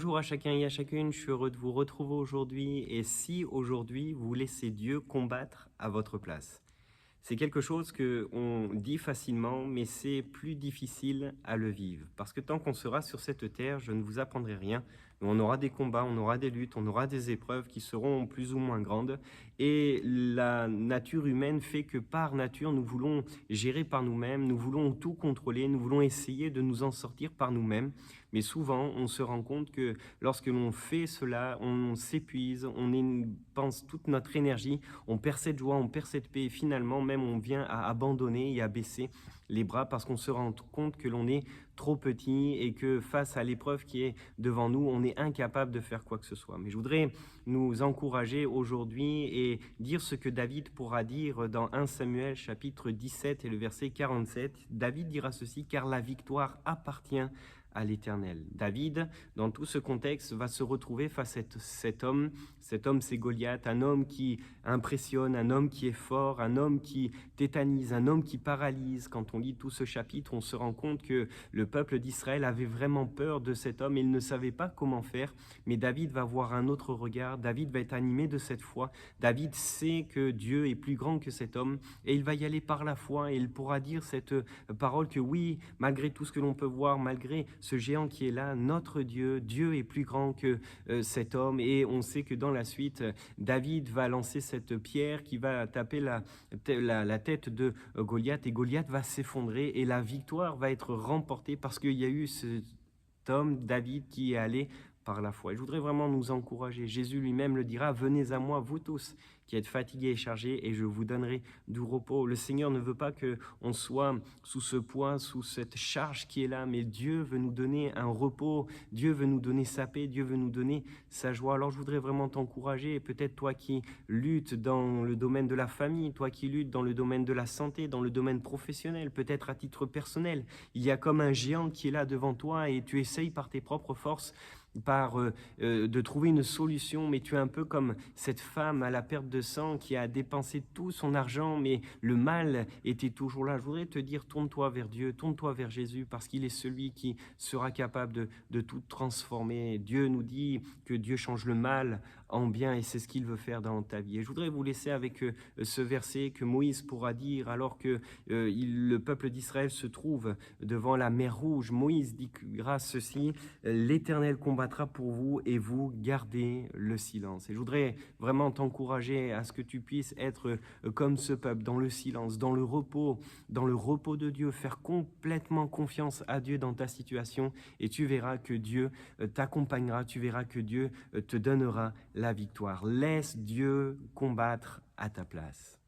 Bonjour à chacun et à chacune, je suis heureux de vous retrouver aujourd'hui. Et si aujourd'hui vous laissez Dieu combattre à votre place? C'est quelque chose qu'on dit facilement, mais c'est plus difficile à le vivre. Parce que tant qu'on sera sur cette terre, je ne vous apprendrai rien. On aura des combats, on aura des luttes, on aura des épreuves qui seront plus ou moins grandes. Et la nature humaine fait que par nature, nous voulons gérer par nous-mêmes, nous voulons tout contrôler, nous voulons essayer de nous en sortir par nous-mêmes. Mais souvent, on se rend compte que lorsque l'on fait cela, on s'épuise, pense toute notre énergie, on perd cette joie, on perd cette paix, et finalement, même on vient à abandonner et à baisser les bras parce qu'on se rend compte que l'on est trop petit et que face à l'épreuve qui est devant nous, on est incapable de faire quoi que ce soit. Mais je voudrais nous encourager aujourd'hui et dire ce que David pourra dire dans 1 Samuel chapitre 17 et le verset 47. David dira ceci: « Car la victoire appartient à l'Éternel. » David, dans tout ce contexte, va se retrouver face à cet homme. Cet homme, c'est Goliath, un homme qui impressionne, un homme qui est fort, un homme qui tétanise, un homme qui paralyse. Quand on lit tout ce chapitre, on se rend compte que le peuple d'Israël avait vraiment peur de cet homme et il ne savait pas comment faire. Mais David va avoir un autre regard, David va être animé de cette foi. David sait que Dieu est plus grand que cet homme et il va y aller par la foi et il pourra dire cette parole que oui, malgré tout ce que l'on peut voir, malgré ce géant qui est là, notre Dieu, Dieu est plus grand que cet homme. Et on sait que dans la suite, David va lancer cette pierre qui va taper la tête de Goliath et Goliath va s'effondrer et la victoire va être remportée parce qu'il y a eu cet homme, David, qui est allé par la foi. Et je voudrais vraiment nous encourager. Jésus lui-même le dira: « Venez à moi, vous tous qui êtes fatigués et chargés, et je vous donnerai du repos. » Le Seigneur ne veut pas qu'on soit sous ce poids, sous cette charge qui est là, mais Dieu veut nous donner un repos, Dieu veut nous donner sa paix, Dieu veut nous donner sa joie. Alors je voudrais vraiment t'encourager, et peut-être toi qui luttes dans le domaine de la famille, toi qui luttes dans le domaine de la santé, dans le domaine professionnel, peut-être à titre personnel, il y a comme un géant qui est là devant toi et tu essayes par tes propres forces de trouver une solution, mais tu es un peu comme cette femme à la perte de sang qui a dépensé tout son argent, mais le mal était toujours là. Je voudrais te dire, tourne-toi vers Dieu, tourne-toi vers Jésus, parce qu'il est celui qui sera capable de tout transformer. Dieu nous dit que Dieu change le mal en bien, et c'est ce qu'il veut faire dans ta vie. Et je voudrais vous laisser avec ce verset que Moïse pourra dire alors que le peuple d'Israël se trouve devant la mer Rouge. Moïse dira ceci: « L'Éternel combattra pour vous et vous gardez le silence. » Et je voudrais vraiment t'encourager à ce que tu puisses être comme ce peuple, dans le silence, dans le repos de Dieu, faire complètement confiance à Dieu dans ta situation, et tu verras que Dieu t'accompagnera, tu verras que Dieu te donnera la victoire. Laisse Dieu combattre à ta place.